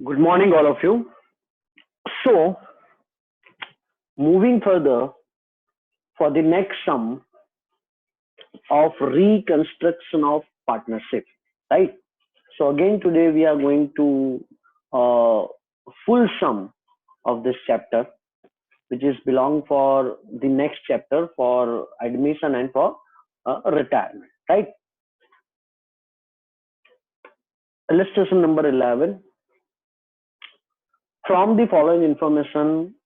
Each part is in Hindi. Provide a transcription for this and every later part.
Good morning, all of you. So, moving further for the next sum of reconstruction of partnership, right? So, again, today we are going to full sum of this chapter, which is belong for the next chapter for admission and for retirement, right? Illustration number 11. From the following information,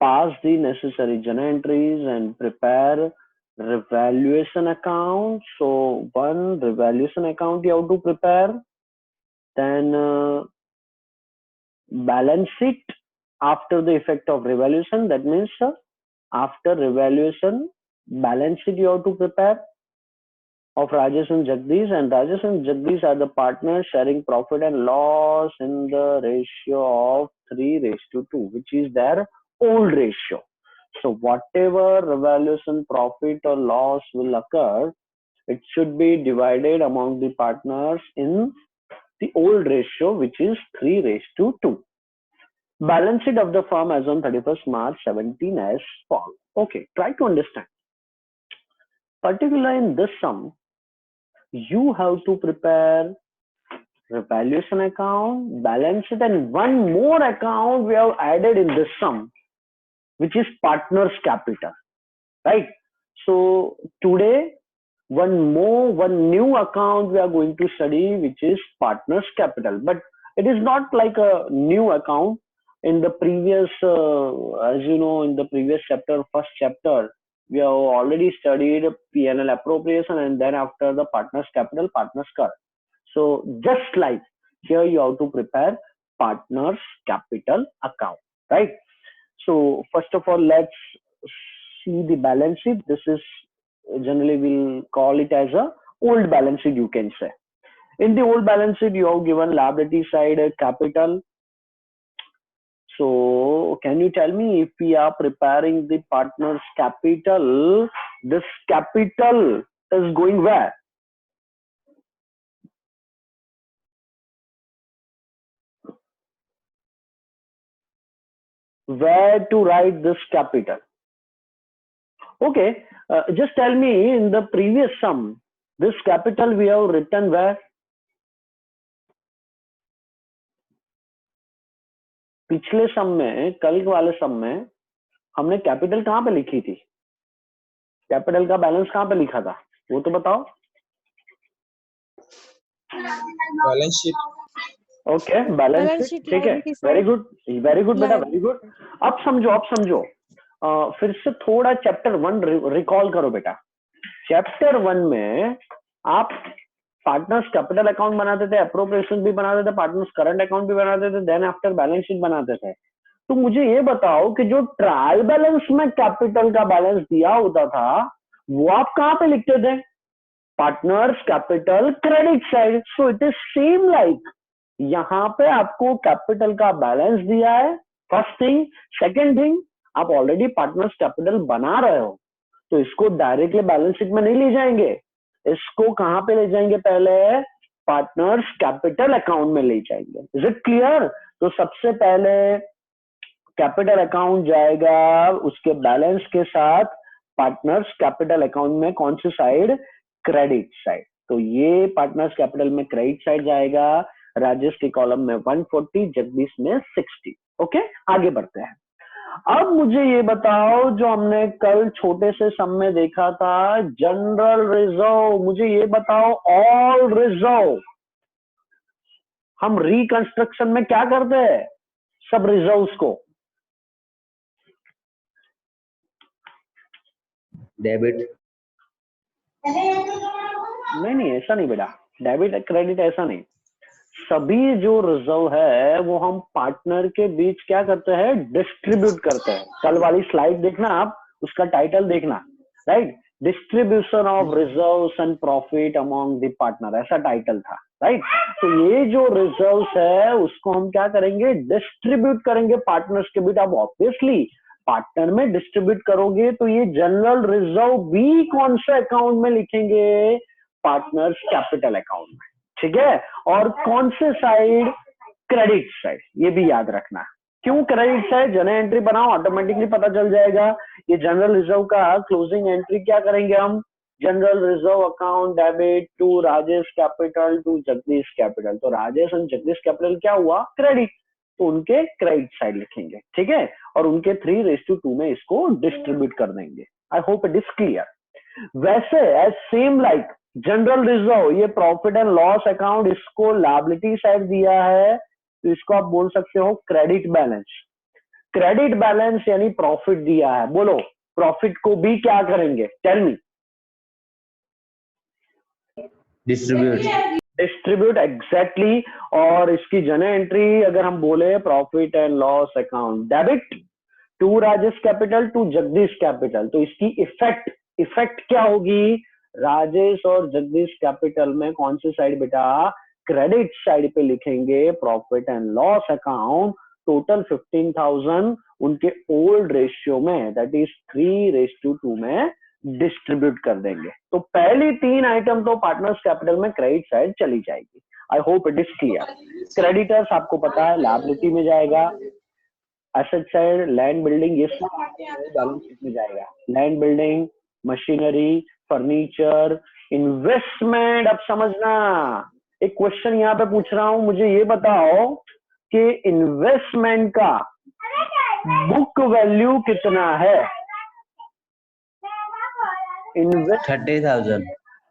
pass the necessary journal entries and prepare revaluation account. So one revaluation account you have to prepare, then balance sheet after the effect of revaluation. That means after revaluation, balance sheet you have to prepare of Rajesh and Jagdish, and Rajesh and Jagdish are the partners sharing profit and loss in the ratio of 3:2, which is their old ratio. So whatever revaluation profit or loss will occur, it should be divided among the partners in the old ratio, which is 3:2. Balance sheet of the firm as on 31st March 17 as follows. Okay, try to understand. Particularly in this sum, you have to prepare revaluation account, balance sheet, and one more account we have added in this sum, which is partners capital, right? So today one new account we are going to study, which is partners capital, but it is not like a new account. In the previous as you know, in the previous chapter, first chapter, we have already studied P&L appropriation, and then after the partners capital, partners current. So just like here, you have to prepare partners capital account, right? So first of all, let's see the balance sheet. This is generally we'll call it as a old balance sheet, you can say. In the old balance sheet, you have given liability side capital. So can you tell me, if we are preparing the partners capital, this capital is going where? Where to write this capital? Okay, just tell me, in the previous sum, this capital we have written where? पिछले सम में, कल वाले सम में हमने कैपिटल कहाँ पे लिखी थी? कैपिटल का बैलेंस कहाँ पे लिखा था, वो तो बताओ. Balance sheet. Okay, balance sheet, ठीक है. वेरी गुड बेटा, वेरी गुड. अब समझो फिर से थोड़ा चैप्टर 1 रिकॉल करो बेटा. चैप्टर 1 में आप पार्टनर्स कैपिटल अकाउंट बनाते थे, अप्रोप्रिएशन भी बनाते थे, पार्टनर्स करंट अकाउंट भी बनाते थे, देन आफ्टर बैलेंस शीट बनाते थे. तो मुझे ये बताओ कि जो ट्रायल बैलेंस में कैपिटल का बैलेंस दिया होता था, वो आप कहाँ पे लिखते थे? Partners capital credit side. So it is same like, यहाँ पे आपको कैपिटल का बैलेंस दिया है, फर्स्ट थिंग. सेकेंड थिंग, आप ऑलरेडी पार्टनर्स कैपिटल बना रहे हो, तो इसको डायरेक्टली बैलेंस शीट में नहीं ले जाएंगे. इसको कहां पे ले जाएंगे? पहले पार्टनर्स कैपिटल अकाउंट में ले जाएंगे. Is it clear? तो सबसे पहले कैपिटल अकाउंट जाएगा, उसके बैलेंस के साथ पार्टनर्स कैपिटल अकाउंट में कौन सी साइड? Credit side. तो ये पार्टनर्स कैपिटल में क्रेडिट साइड जाएगा. राजेश के कॉलम में 140, जगदीश में 60. ओके, आगे बढ़ते हैं. अब मुझे ये बताओ, जो हमने कल छोटे से सम में देखा था, जनरल रिजर्व, मुझे ये बताओ, ऑल रिजर्व हम रिकंस्ट्रक्शन में क्या करते हैं? सब रिजर्व्स को डेबिट. नहीं, ऐसा नहीं बेटा, डेबिट क्रेडिट ऐसा नहीं. सभी जो रिजर्व है वो हम पार्टनर के बीच क्या करते हैं? डिस्ट्रीब्यूट करते हैं. कल वाली स्लाइड देखना आप, उसका टाइटल देखना, right? Distribution of reserves and profit among the partner, ऐसा टाइटल था, राइट? तो ये जो रिजर्व्स है उसको हम क्या करेंगे? डिस्ट्रीब्यूट करेंगे पार्टनर्स के बीच. अब ऑब्वियसली पार्टनर में डिस्ट्रीब्यूट करोगे तो ये जनरल रिजर्व भी कौन से अकाउंट में लिखेंगे? पार्टनर्स कैपिटल अकाउंट में, ठीक है? और कौन से साइड? क्रेडिट साइड, ये भी याद रखना। क्यों क्रेडिट साइड? जनरल एंट्री बनाओ, ऑटोमेटिकली पता चल जाएगा। ये जनरल रिजर्व का क्लोजिंग एंट्री क्या करेंगे हम? General reserve account debit to Rajesh capital to Jagdish capital. तो राजेश एंड जगदीश कैपिटल क्या हुआ? क्रेडिट, तो उनके क्रेडिट साइड लिखेंगे, ठीक है, और उनके 3:2 में इसको डिस्ट्रीब्यूट कर देंगे। I hope it is clear. वैसे as same like general reserve, ये प्रॉफिट एंड लॉस अकाउंट, इसको लायबिलिटी साइड दिया है, तो इसको आप बोल सकते हो क्रेडिट बैलेंस। क्रेडिट बैलेंस यानी प्रॉफिट दिया है, बोलो प्रॉफिट को भी क्या करेंगे? Tell me. Distribute, exactly. और इसकी जनरल एंट्री अगर हम बोले profit and loss account debit to Rajesh capital to Jagdish capital, तो इसकी इफेक्ट क्या होगी? राजेश और जगदीश कैपिटल में कौन सी साइड बेटा? क्रेडिट साइड पे लिखेंगे profit and loss account, total 15,000 उनके ओल्ड रेशियो में, दैट इज 3:2 में डिस्ट्रीब्यूट कर देंगे। तो पहली 3 आइटम तो पार्टनर्स कैपिटल में क्रेडिट साइड चली जाएगी। आई hope it is clear. Creditors आपको पता है लायबिलिटी में जाएगा, एसेट साइड लैंड बिल्डिंग, ये सब बैलेंस शीट में जाएगा। Land building, machinery, furniture, investment. अब समझना, एक क्वेश्चन यहाँ पे पूछ रहा हूं, मुझे ये बताओ कि इन्वेस्टमेंट का बुक वैल्यू कितना है? 30,000।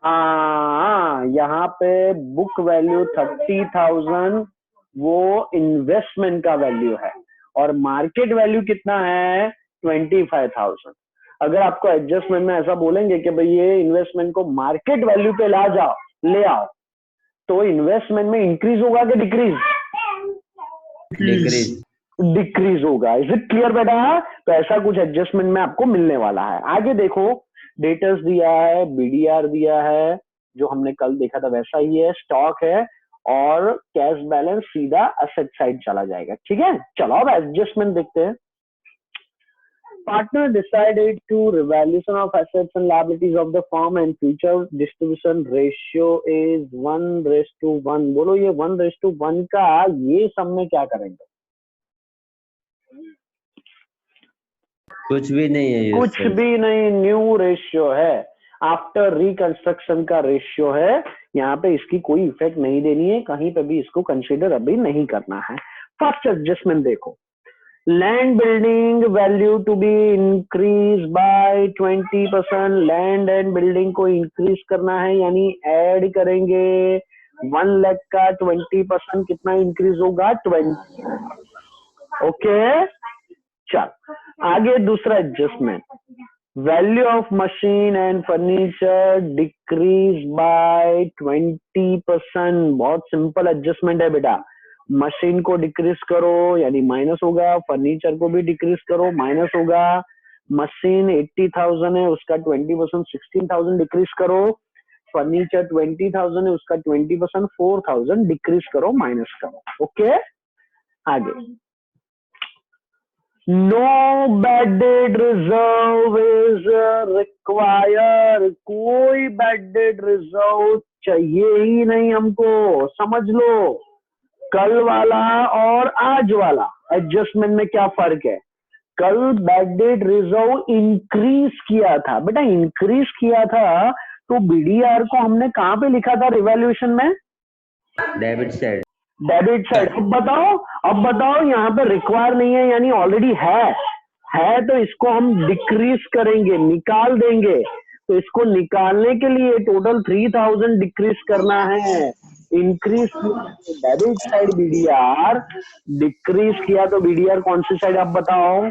हाँ, यहाँ पे बुक वैल्यू 30,000 वो इन्वेस्टमेंट का वैल्यू है, और मार्केट वैल्यू कितना है? 25,000। अगर आपको एडजस्टमेंट में ऐसा बोलेंगे कि भाई ये इन्वेस्टमेंट को मार्केट वैल्यू पे ले आओ, तो इन्वेस्टमेंट में इंक्रीज होगा कि डिक्रीज? डिक्रीज होगा। इज इट क्लियर बेटा? तो ऐसा कुछ एडजस्टमेंट में आपको मिलने वाला है। आगे देखो, डेटर्स दिया है, बीडीआर दिया है, जो हमने कल देखा था वैसा ही है, स्टॉक है, और कैश बैलेंस सीधा एसेट साइड चला जाएगा, ठीक है। चलो अब एडजस्टमेंट देखते हैं। Partner decided to revaluation of assets and liabilities of the firm and future distribution ratio is 1:1। बोलो ये 1:1 का ये सब में क्या करेंगे? कुछ भी नहीं है, कुछ भी नहीं, न्यू रेशियो है, आफ्टर रिकंस्ट्रक्शन का रेशियो है। यहाँ पे इसकी कोई इफेक्ट नहीं देनी है, कहीं पे भी इसको कंसीडर अभी नहीं करना है। फर्स्ट एडजस्टमेंट देखो, land building value to be increase by 20%। Land and building को इंक्रीज करना है, यानी ऐड करेंगे। 1 लाख का 20% कितना इंक्रीज होगा? 20। ओके, चल आगे दूसरा adjustment, value of machine and furniture decrease by 20%। बहुत सिंपल एडजस्टमेंट है बेटा, मशीन को डिक्रीज करो यानी माइनस होगा, फर्नीचर को भी डिक्रीज करो माइनस होगा। मशीन 80,000 है, उसका 20% 16,000 डिक्रीज करो। फर्नीचर 20,000 है, उसका 20% 4,000 डिक्रीज करो, माइनस करो। ओके, आगे, no bad debt reserve is required. कोई बैड डेट रिजर्व चाहिए ही नहीं हमको, समझ लो। कल वाला और आज वाला एडजस्टमेंट में क्या फर्क है? कल बैड डेट रिजर्व इंक्रीज किया था बेटा, इंक्रीज किया था, तो बीडीआर को हमने कहां पे लिखा था रिवैल्यूएशन में? Debit side. Debit side. अब बताओ यहाँ पे रिक्वायर नहीं है यानी ऑलरेडी है, तो इसको हम डिक्रीज करेंगे, निकाल देंगे। तो इसको निकालने के लिए टोटल 3,000 डिक्रीज करना है। Increase debit side BDR, decrease किया तो बीडीआर कौन सी साइड आप बताओ?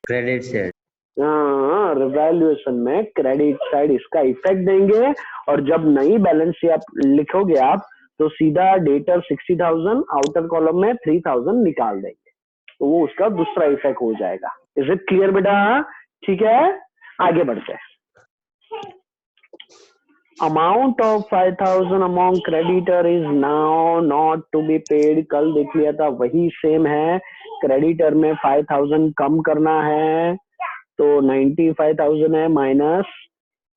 Credit side. हाँ, रिवैल्यूएशन में क्रेडिट साइड इसका इफेक्ट देंगे, और जब नई बैलेंस शीट आप लिखोगे आप, तो सीधा डेटर 60,000, आउटर कॉलम में 3,000 निकाल देंगे, तो वो उसका दूसरा इफेक्ट हो जाएगा। इज इट क्लियर बेटा? ठीक है, आगे बढ़ते हैं। Amount of 5,000 amount creditor is now not to be paid. कल देख लिया था, वही सेम है। क्रेडिटर में 5,000 कम करना है, तो 95,000 है, माइनस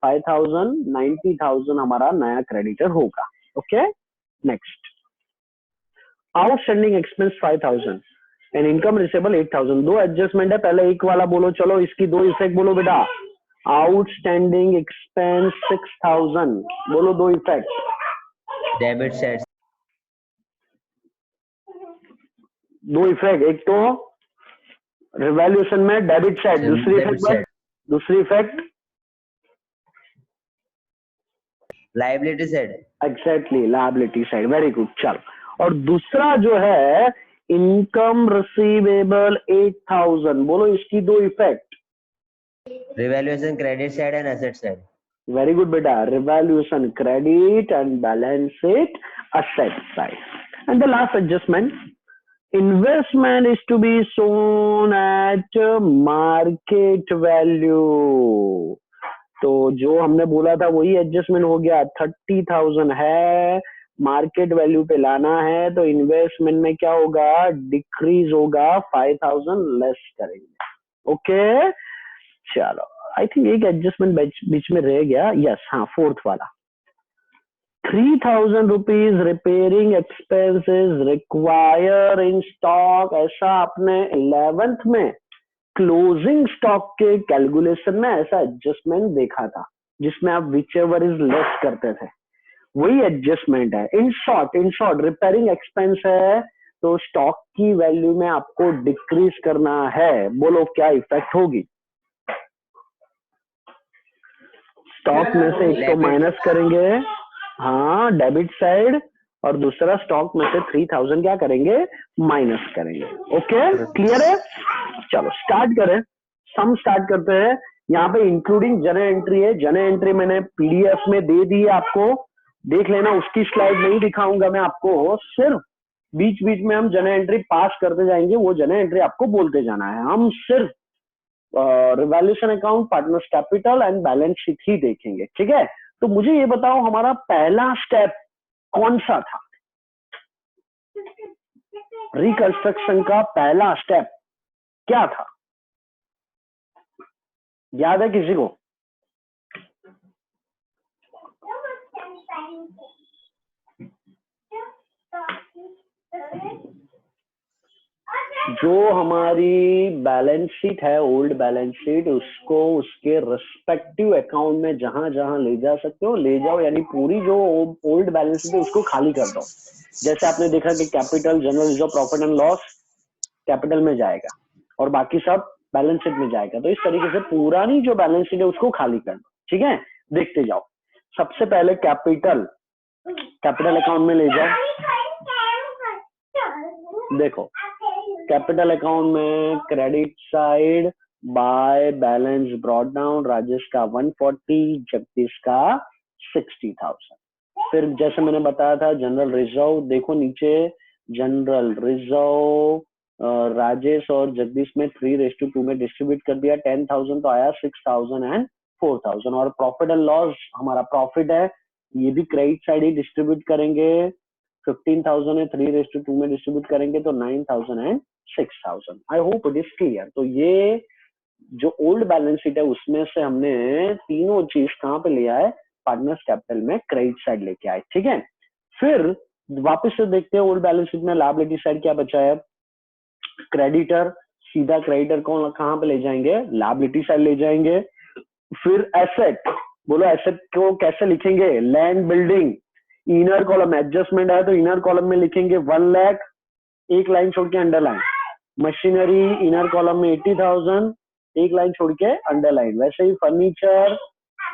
5,000, 90,000 हमारा नया क्रेडिटर होगा। Okay, next, outstanding expense 5000 and income receivable 8000। दो एडजस्टमेंट है, पहले एक वाला बोलो, चलो इसकी दो इफेक्ट बोलो बेटा। आउटस्टैंडिंग एक्सपेंस 6000, बोलो दो इफेक्ट। डेबिट साइड, दो इफेक्ट, एक तो रिवैल्यूएशन में डेबिट साइड, दूसरी effect liability side. Exactly, liability side, very good. चल, और दूसरा जो है इनकम रिसीवेबल 8000, बोलो इसकी दो effect. Revaluation credit side and asset side. Very good बेटा, revaluation credit and balance sheet asset side. And the last adjustment, investment is to be shown at market value. तो जो हमने बोला था वही एडजस्टमेंट हो गया। 30,000 है, मार्केट वैल्यू पे लाना है, तो इन्वेस्टमेंट में क्या होगा, डिक्रीज होगा, 5000 लेस करेंगे। ओके चलो, आई थिंक एक एडजस्टमेंट बीच में रह गया। यस, हाँ, फोर्थ वाला, 3000 rupees repairing expenses require in stock. ऐसा आपने 11th में क्लोजिंग स्टॉक के कैलकुलेशन में ऐसा एडजस्टमेंट देखा था, जिसमें आप विच एवर इज लेस करते थे, वही एडजस्टमेंट है। इन शॉर्ट रिपेयरिंग एक्सपेंस है, तो स्टॉक की वैल्यू में आपको डिक्रीज करना है। बोलो क्या इफेक्ट होगी? स्टॉक में से एक तो माइनस करेंगे, हाँ, डेबिट साइड, और दूसरा स्टॉक में से 3000 क्या करेंगे, माइनस करेंगे। ओके, क्लियर है? चलो स्टार्ट करें, सम स्टार्ट करते हैं। यहाँ पे इंक्लूडिंग जर्नल एंट्री है, जर्नल एंट्री मैंने पीडीएफ में दे दी है, आपको देख लेना, उसकी स्लाइड नहीं दिखाऊंगा मैं आपको, सिर्फ बीच बीच में हम जर्नल एंट्री पास करते जाएंगे, वो जर्नल एंट्री आपको बोलते जाना है। हम सिर्फ revaluation account, partners capital and balance sheet ही देखेंगे, ठीक है? तो मुझे ये बताओ, हमारा पहला स्टेप कौन सा था? रिकंस्ट्रक्शन का पहला स्टेप क्या था? याद है किसी को? जो हमारी बैलेंस शीट है, ओल्ड बैलेंस शीट, उसको उसके रिस्पेक्टिव अकाउंट में जहां जहां ले जा सकते हो ले जाओ, यानी पूरी जो ओल्ड बैलेंस शीट है उसको खाली कर दो। जैसे आपने देखा कि capital, general reserve, profit and loss capital में जाएगा और बाकी सब बैलेंस शीट में जाएगा। तो इस तरीके से पुरानी जो बैलेंस शीट है उसको खाली कर दो, ठीक है? देखते जाओ। सबसे पहले कैपिटल अकाउंट में ले जाओ। देखो, कैपिटल अकाउंट में credit side by balance brought down, Rajesh का 140, जगदीश का 60,000। फिर जैसे मैंने बताया था जनरल रिजर्व, देखो नीचे जनरल रिजर्व राजेश और जगदीश में 3:2 में डिस्ट्रीब्यूट कर दिया। 10,000 तो आया, 6,000 एंड 4,000। और प्रॉफिट एंड लॉस, हमारा प्रॉफिट है, ये भी क्रेडिट साइड ही डिस्ट्रीब्यूट करेंगे। 15,000 है, 3:2 में डिस्ट्रीब्यूट करेंगे तो 9,000 and 6,000। I hope it is clear. तो ये जो ओल्ड बैलेंस शीट है उसमें से हमने तीनों चीज कहाँ पे लिया है, पार्टनर्स कैपिटल में क्रेडिट साइड लेके आए, ठीक है? फिर वापस से देखते हैं ओल्ड बैलेंस शीट में लायबिलिटी साइड क्या बचा है। क्रेडिटर, सीधा क्रेडिटर को कहाँ पे ले जाएंगे, लायबिलिटी साइड ले जाएंगे। फिर एसेट, बोलो एसेट को कैसे लिखेंगे, land building, inner column adjustment है तो इनर कॉलम में लिखेंगे 1 लाख, एक लाइन छोड़ के अंडरलाइन। मशीनरी इनर कॉलम में 80,000, एक लाइन छोड़ के अंडरलाइन। वैसे ही फर्नीचर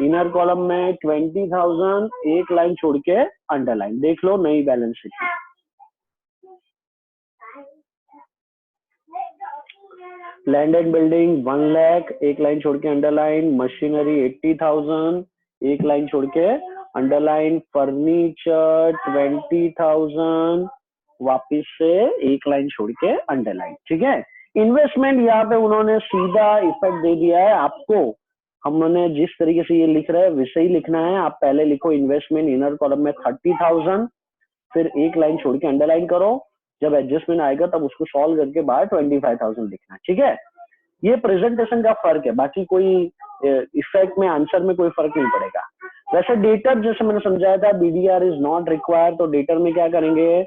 इनर कॉलम में 20,000, एक लाइन छोड़ के अंडरलाइन। देख लो नई balance sheet. Land and building 1 lakh, एक लाइन छोड़ के अंडरलाइन। मशीनरी 80,000, एक लाइन छोड़ के अंडरलाइन। फर्नीचर 20,000, वापिस से एक लाइन छोड़ के अंडरलाइन, ठीक है? इन्वेस्टमेंट यहाँ पे उन्होंने सीधा इफेक्ट दे दिया है आपको। हमने जिस तरीके से ये लिख रहे हैं वैसे ही लिखना है। आप पहले लिखो इन्वेस्टमेंट इनर कॉलम में 30,000, फिर एक लाइन छोड़ के अंडरलाइन करो। जब एडजस्टमेंट आएगा तब उसको सॉल्व करके बाहर 25,000 लिखना, ठीक है? ये प्रेजेंटेशन का फर्क है, बाकी कोई इफेक्ट में, आंसर में कोई फर्क नहीं पड़ेगा। वैसे डेटर जैसे मैंने समझाया था, बीडीआर इज नॉट रिक्वायर्ड, तो डेटर में क्या करेंगे,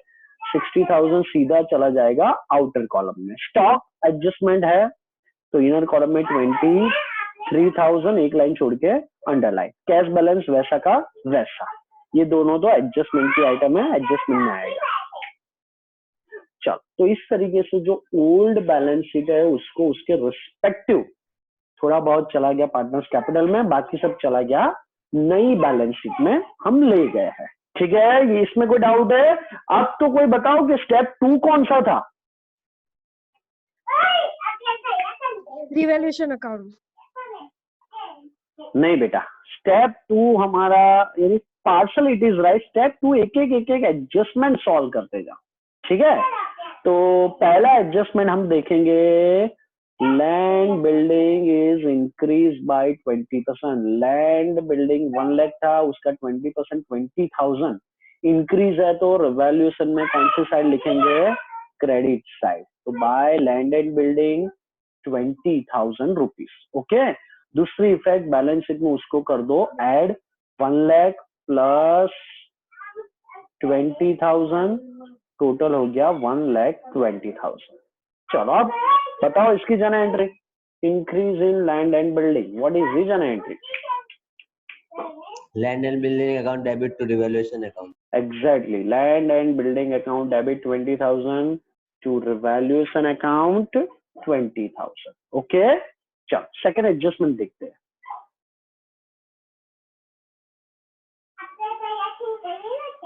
60,000 सीधा चला जाएगा आउटर कॉलम में। स्टॉक एडजस्टमेंट है तो इनर कॉलम में 23,000 एक लाइन छोड़ के अंडरलाइन। कैश बैलेंस वैसा का वैसा, ये दोनों तो एडजस्टमेंट की आइटम है, एडजस्टमेंट में आएगा। चल, तो इस तरीके से जो ओल्ड बैलेंस शीट है उसको उसके रिस्पेक्टिव थोड़ा बहुत चला गया पार्टनर्स कैपिटल में, बाकी सब चला गया नई बैलेंस शीट में हम ले गए हैं। ठीक है, ये इसमें कोई डाउट है? अब तो कोई बताओ कि स्टेप 2 कौन सा था? Revaluation account. नहीं बेटा, स्टेप 2 हमारा यानी parcel it is right. Step 2 एक एक एडजस्टमेंट सॉल्व करते जाओ। ठीक है, तो पहला एडजस्टमेंट हम देखेंगे, land building is increase by 20%। Land building 1 lakh था, उसका 20% 20,000 इंक्रीज है, तो रिवैल्यूएशन में कौन सी साइड लिखेंगे? Credit side. तो by land and building 20,000 rupees. Okay, दूसरी इफेक्ट बैलेंस शीट में उसको कर दो ऐड, 1 लाख प्लस 20,000 टोटल हो गया 1,20,000। चलो अब बताओ इसकी journal entry. Increase in land and building, what is the journal entry? Land and building account debit to revaluation account. Exactly, land and building account debit 20,000 to revaluation account 20,000। Okay, चलो सेकंड एडजस्टमेंट देखते हैं।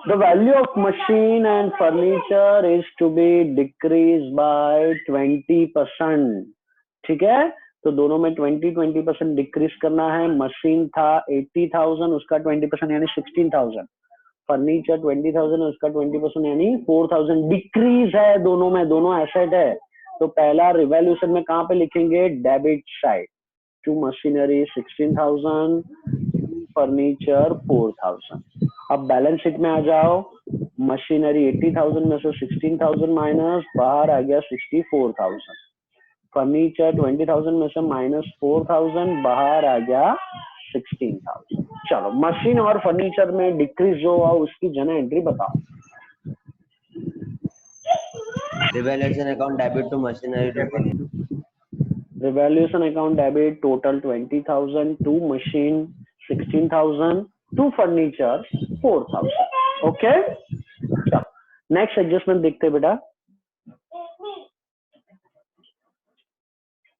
The value of machine and furniture is to be decreased by 20%। ठीक है, तो दोनों में 20% डिक्रीज करना है। मशीन था 80,000, उसका 20% यानी 16,000। फर्नीचर 20,000, उसका 20% यानी 4,000 डिक्रीज है दोनों में, दोनों एसेट है। तो पहला रिवैल्यूएशन में कहाँ पे लिखेंगे? Debit side. To machinery 16,000, furniture 4,000। अब बैलेंस शीट में आ जाओ, मशीनरी 80,000 में से 16,000 माइनस, बाहर आ गया 64,000। फर्नीचर 20,000 में से माइनस 4,000, बाहर आ गया 16,000। चलो, मशीन और फर्नीचर में डिक्रीज जो हुआ उसकी जर्नल एंट्री बताओ। Revaluation account debit to machinery to furniture. Revaluation account debit total 20,000 to machine 16,000 to furniture 4,000। Okay, next adjustment देखते बेटा।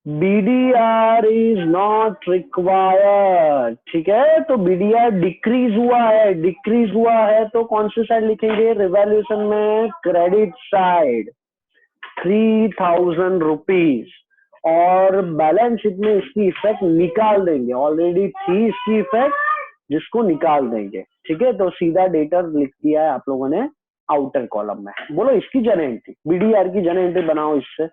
BDR is not required. ठीक है, तो BDR डिक्रीज हुआ है, डिक्रीज हुआ है तो कौन सी साइड लिखेंगे? रिवैल्यूएशन में क्रेडिट साइड 3,000 रुपीज, और बैलेंस शीट में इसकी इफेक्ट निकाल देंगे। ऑलरेडी थी इसकी इफेक्ट, जिसको निकाल देंगे। ठीक है, तो सीधा डेटर लिख दिया है आप लोगों ने आउटर कॉलम में। बोलो इसकी जर्नल एंट्री, BDR की जर्नल एंट्री बनाओ इससे।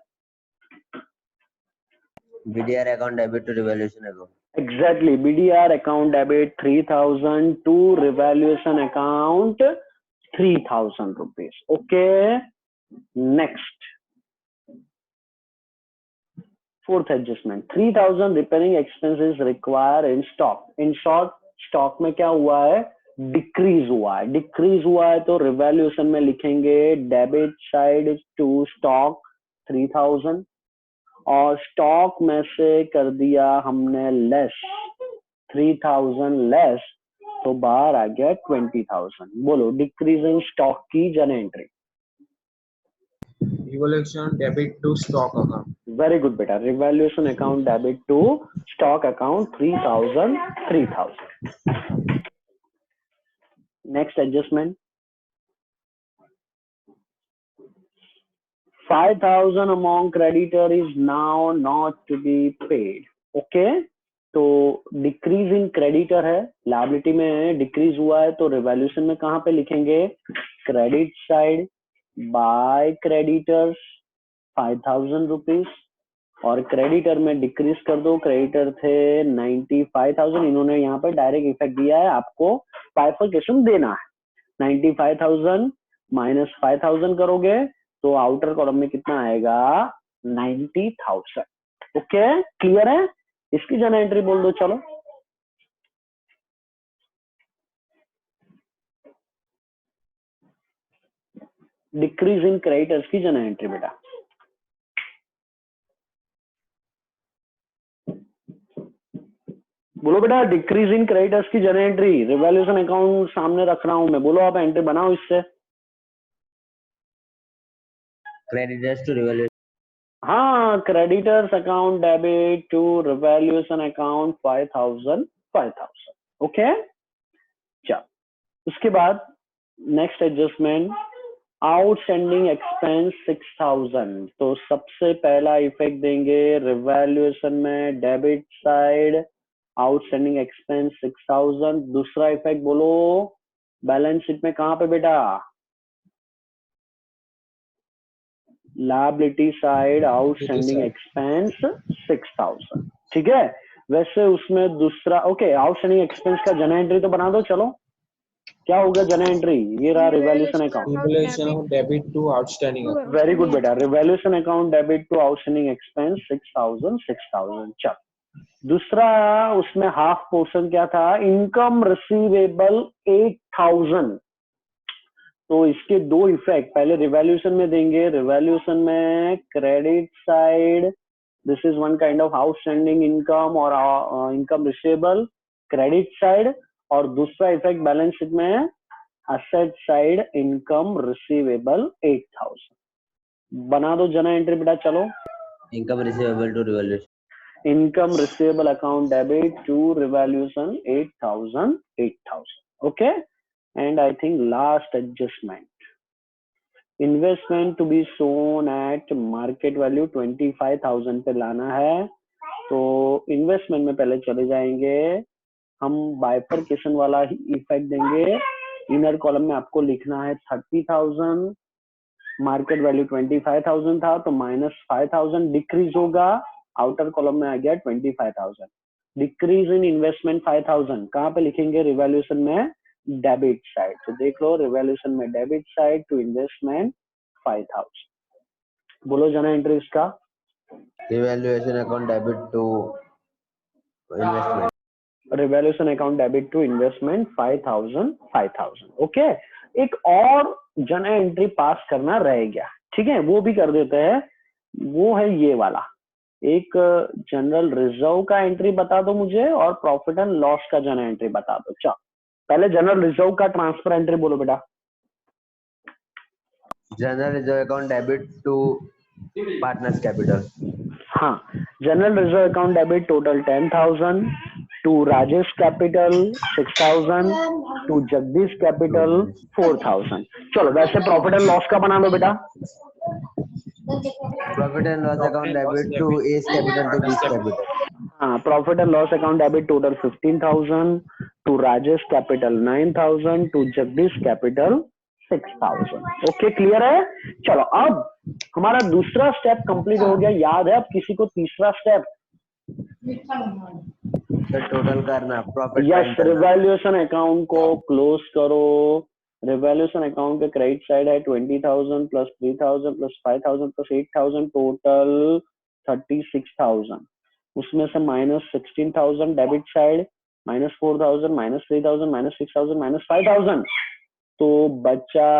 BDR account debit to revaluation account. Exactly, BDR account debit 3,000 to revaluation account 3,000 rupees. Okay, next fourth adjustment, 3,000 repairing expenses require in stock. In short, stock में क्या हुआ है? डिक्रीज हुआ है। डिक्रीज हुआ है तो रिवैल्यूएशन में लिखेंगे डेबिट साइड टू स्टॉक 3,000, और स्टॉक में से कर दिया हमने लेस 3,000 लेस, तो बाहर आ गया 20,000। बोलो डिक्रीज इन स्टॉक की journal entry. Revaluation debit to stock account. Very good बेटा, revaluation account debit to stock account 3,000 3,000। Next adjustment, 5,000 amount creditor is now not to be paid. Okay, तो डिक्रीज इन क्रेडिटर है, लायबिलिटी में डिक्रीज हुआ है, तो रिवैल्यूएशन में कहां पे लिखेंगे? Credit side by creditors 5,000 rupees, और क्रेडिटर में डिक्रीज कर दो। क्रेडिटर थे 95,000, इन्होंने यहाँ पर डायरेक्ट इफेक्ट दिया है, आपको बाइफरकेशन देना है। 95,000 माइनस 5,000 करोगे तो आउटर कॉलम में कितना आएगा? 90,000। ओके, क्लियर है? इसकी जर्नल एंट्री बोल दो। चलो, डिक्रीज इन क्रेडिटर्स की जनरल एंट्री बेटा। बोलो बेटा, डिक्रीज इन क्रेडिटर्स की जनरल एंट्री, रिवैल्यूएशन अकाउंट सामने रख रहा हूं मैं, बोलो आप एंट्री बनाओ इससे। क्रेडिटर्स टू रिवैल्यूएशन, हाँ, creditors account debit to revaluation account 5000 okay. चल उसके बाद नेक्स्ट एडजस्टमेंट, आउटस्टैंडिंग एक्सपेंस 6000। तो सबसे पहला इफेक्ट देंगे रिवैल्यूएशन में डेबिट साइड, आउटस्टैंडिंग एक्सपेंस 6000। दूसरा इफेक्ट बोलो बैलेंस शीट में कहां पे बेटा, लायबिलिटी साइड, आउटस्टैंडिंग एक्सपेंस 6000। ठीक है, वैसे उसमें दूसरा ओके, आउटस्टैंडिंग एक्सपेंस का जनरल एंट्री तो बना दो। चलो क्या होगा जनरल एंट्री, ये रहा revaluation account, revaluation of debit to outstanding. Very good बेटा, revaluation account debit to outstanding expense 6000। चल दूसरा, उसमें हाफ पोर्शन क्या था, इनकम रिसीवेबल 8000। तो इसके दो इफेक्ट, पहले रिवैल्यूएशन में देंगे, रिवैल्यूएशन में credit side, this is one kind of outstanding income और इनकम रिसीवेबल क्रेडिट साइड, और दूसरा इफेक्ट बैलेंस शीट में असेट साइड, इनकम रिसीवेबल 8000। बना दो जनरल एंट्री बेटा। चलो income receivable to revaluation, income receivable account debit to revaluation 8000 okay. And I think last adjustment, investment to be shown at market value 25000 पे लाना है। तो इन्वेस्टमेंट में पहले चले जाएंगे हम, बाइफरकेशन वाला ही इफेक्ट देंगे। इनर कॉलम में आपको लिखना है 30,000, मार्केट वैल्यू 25,000 था तो -5,000 डिक्रीज होगा, आउटर कॉलम में आ गया 25,000, डिक्रीज इन इन्वेस्टमेंट 5,000। कहाँ पे लिखेंगे, रिवैल्यूएशन में डेबिट साइड। तो देख लो रिवैल्यूएशन में डेबिट साइड टू इन्वेस्टमेंट 5,000। बोलो जनरल एंट्री इसका, revaluation account debit to investment, revaluation account debit to investment 5,000 okay. एक और जनरल एंट्री पास करना रह गया, ठीक है, वो भी कर देते हैं। वो है ये वाला, एक जनरल रिजर्व का एंट्री बता दो मुझे, और प्रॉफिट एंड लॉस का जनरल एंट्री बता दो। चलो पहले जनरल रिजर्व का ट्रांसफर एंट्री बोलो बेटा। General reserve account debit to partners capital, हाँ, general reserve account debit total 10,000 to Rajesh capital 6,000 to Jagdish capital 4,000। चलो वैसे प्रॉफिट एंड लॉस का बना दो बेटा। Profit and loss account debit to S capital to बीस कैपिटल, हाँ, profit and loss account debit total 15,000 to Rajesh capital 9,000 to Jagdish capital 6,000। Okay clear है। चलो अब हमारा दूसरा स्टेप कंप्लीट हो गया। याद है अब किसी को तीसरा स्टेप, टोटल करना प्रॉफिट, यस, रिवैल्यूएशन अकाउंट को क्लोज करो। रिवैल्यूएशन अकाउंट के क्रेडिट साइड है 20,000 प्लस 3,000 प्लस 5,000 प्लस 8,000, टोटल 36,000। उसमें से -16,000 डेबिट साइड, -4,000 -3,000 -6,000 -5,000। तो बचा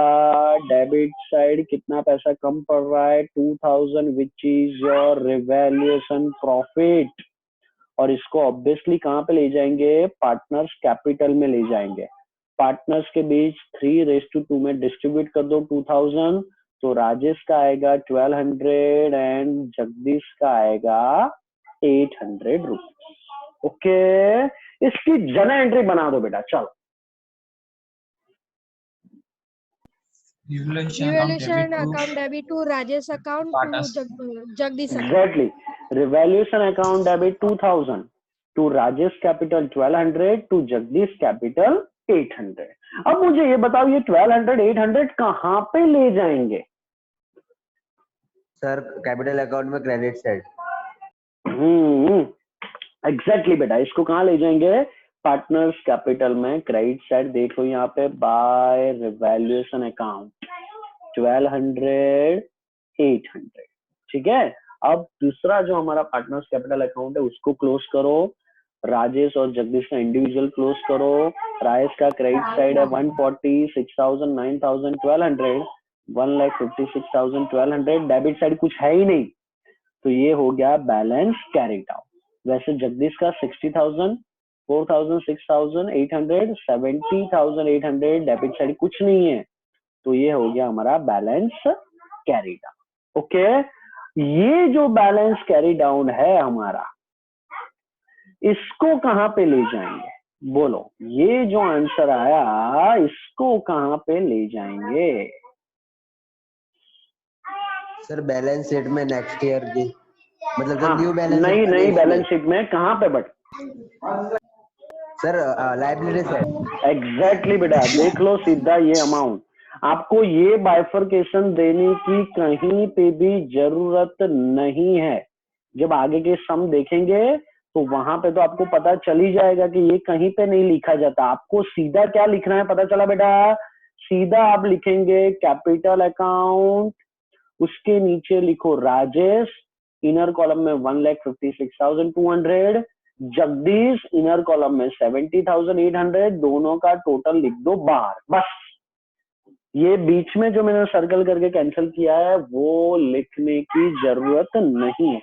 डेबिट साइड कितना पैसा कम पड़ रहा है, 2,000 which is your revaluation profit. और इसको ऑब्वियसली कहाँ पे ले जाएंगे, पार्टनर्स कैपिटल में ले जाएंगे। पार्टनर्स के बीच 3:2 में डिस्ट्रीब्यूट कर दो 2,000। तो राजेश का आएगा 1,200 एंड जगदीश का आएगा 800 रुपीज। ओके, इसकी जनरल एंट्री बना दो बेटा। चलो revaluation account debit to Rajesh account to Jagdish account. Exactly, revaluation account debit 2,000 to Rajesh capital 1,200 to Jagdish capital 800। अब मुझे ये बताओ ये 1,200 800 कहाँ पे ले जाएंगे? सर कैपिटल अकाउंट में क्रेडिट साइड। एग्जैक्टली बेटा, इसको कहाँ ले जाएंगे, पार्टनर्स कैपिटल में क्रेडिट साइड। देख लो यहाँ पे बाय रिवैल्यूएशन अकाउंट 1,200 800। ठीक है, अब दूसरा जो हमारा पार्टनर्स कैपिटल अकाउंट है उसको क्लोज करो। राजेश और जगदीश का इंडिविजुअल क्लोज करो। राजेश का क्रेडिट साइड है 140, 6,000, 9,000, 1,200 1,56,1200 डेबिट साइड कुछ है ही नहीं, तो ये हो गया बैलेंस कैरी डाउन। वैसे जगदीश का 60,000, 4,000, 6,000, 800, 70,800 डेबिट साइड कुछ नहीं है, तो ये हो गया हमारा बैलेंस कैरी डाउन। ओके, ये जो बैलेंस कैरी डाउन है हमारा, इसको कहां पे ले जाएंगे? बोलो, ये जो आंसर आया इसको कहां पे ले जाएंगे? सर बैलेंस शीट में नेक्स्ट ईयर की, मतलब जो हाँ, न्यू बैलेंस नई बैलेंस शीट में कहां पे? But sir liability side. Exactly बेटा, देख लो सीधा ये अमाउंट, आपको ये बाइफरकेशन देने की कहीं पे भी जरूरत नहीं है। जब आगे के सम देखेंगे तो वहां पे तो आपको पता चल ही जाएगा कि ये कहीं पे नहीं लिखा जाता। आपको सीधा क्या लिखना है पता चला बेटा? सीधा आप लिखेंगे कैपिटल अकाउंट, उसके नीचे लिखो राजेश, इनर कॉलम में 1,56,200, जगदीश इनर कॉलम में 70,800, दोनों का टोटल लिख दो बाहर। बस ये बीच में जो मैंने सर्कल करके कैंसिल किया है वो लिखने की जरूरत नहीं है।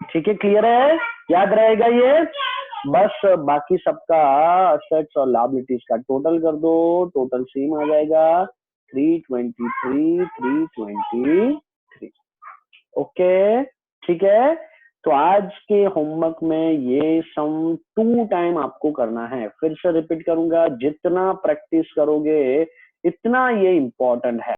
ठीक है, क्लियर है? याद रहेगा ये? बस बाकी सबका असेट्स और लायबिलिटीज का टोटल कर दो, टोटल सेम आ जाएगा 323, 323। ओके, ठीक है। तो आज के होमवर्क में ये सम 2 टाइम आपको करना है। फिर से रिपीट करूंगा, जितना प्रैक्टिस करोगे इतना ये इंपॉर्टेंट है।